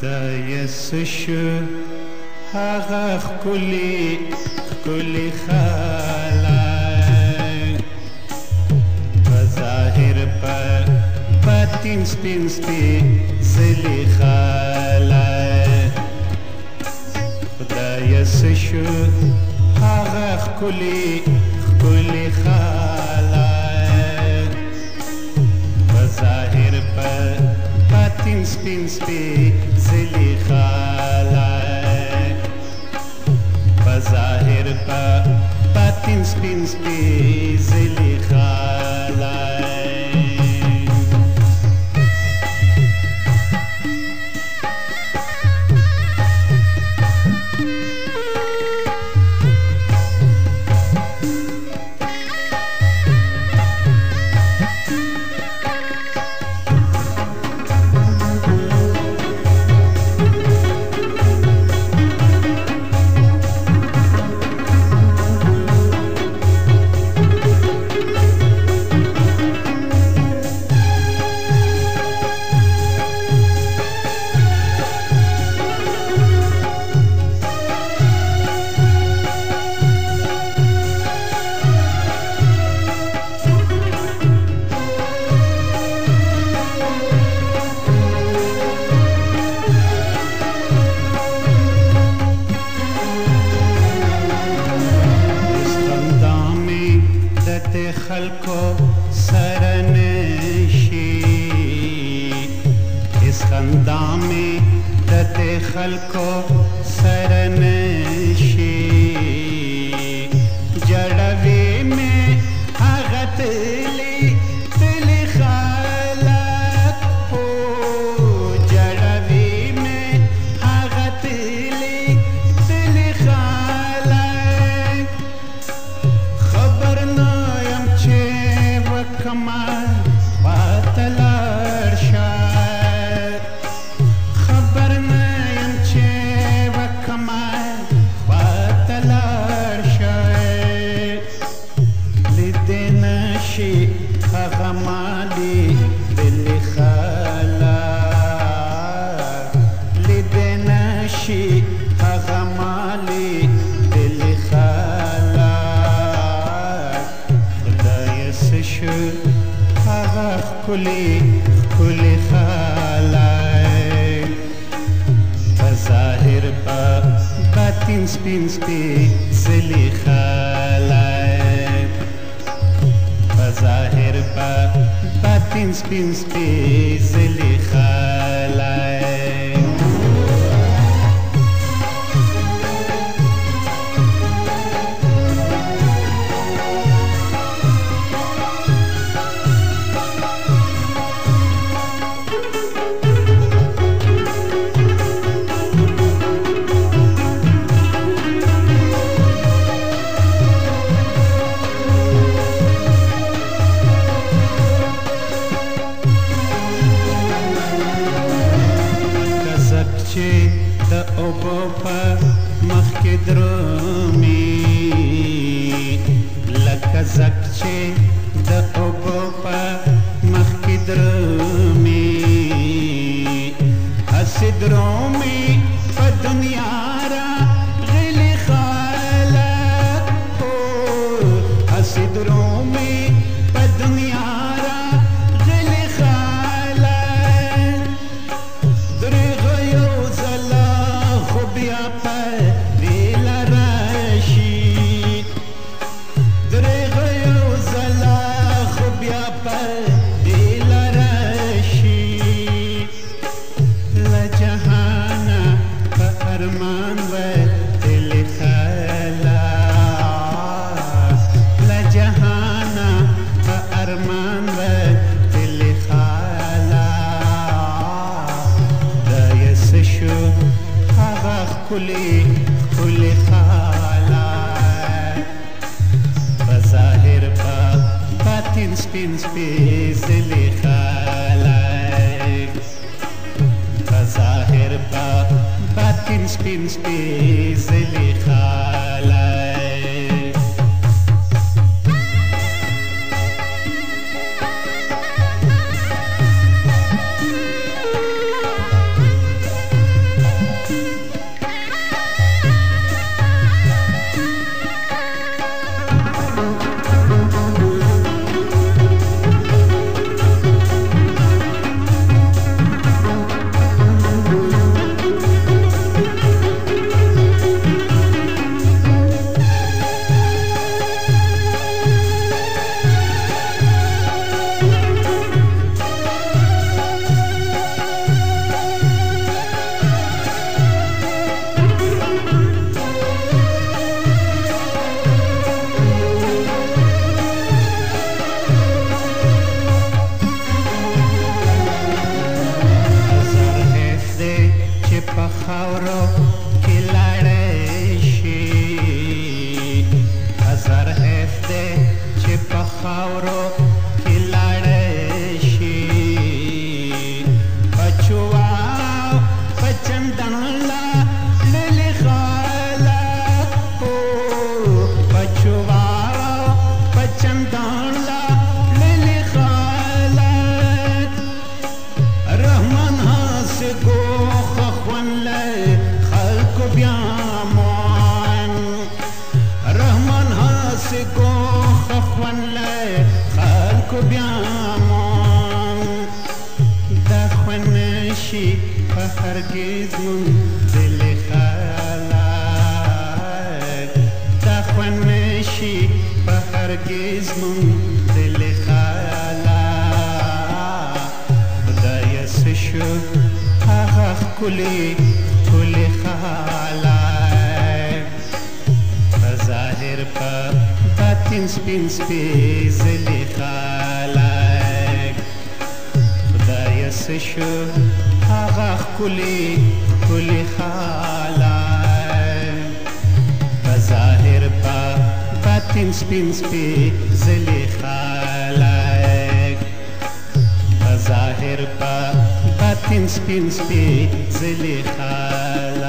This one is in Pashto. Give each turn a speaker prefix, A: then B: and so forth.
A: خدای سشو هغه ښکلي خلک په ظاهر په باطن سپین سپېڅلي خلک خدای سشو هغه ښکلي خلک په ظاهر په باطن سپین سپېڅلي خلک په ظاهر په باطن سپین سپېڅلي خلک خلکو سره نشي اس خندا مې د خلکو سره نشي جړوي مې هغه تلي خلک او جړوي مې هغه تلي خلک خبر نه کمال واتلار شاد خبر نیم چه و کمال واتلار شاد لیده نشی اغمالی دل خلق لیده نشی اغمالی دل خلق خدای سشو هغه ښکلي خلک په ظاهر په باطن سپین سپېڅلي خلک په ظاهر په باطن سپین سپېڅلي خلک چې د اوبو په مخ کې درومي لکه زک چې د اوبو په مخ کې درومي هسې درومي په دنیا راغلي خلک هسې درومي په دنیا راغلي خلک بیا پدیل راشي دریغ یو زلا خو بیا پدیل راشي لجهانا په ارمان ودل خلاص لجهانا په ارمان ودل خلاص دا یس شو هغه ښکلي خلک په ظاهر په باطن سپین سپېڅلي خلک په ظاهر په باطن سپین سپېڅلي خلک خاورو کې لاړه شي پچوا پچندن لا للی خالق او پچوا پچندن لا للی خالق رحمان هاس گو خخون له خلق بیامان رحمان هاس گو خخون له خلق بیامان دا خونشی په هرگز من دل خلق دا خونشی په هرگز من دل خلق خدای سشو هغه ښکلي ټولې خلق په ظاهر په باطن سپین سپېڅلي خلق خدای سشو هغه ښکلي ټولې خلق په ظاهر په باطن سپین سپېڅلي خلق په ظاهر په باطن سپین سپېڅلي خلق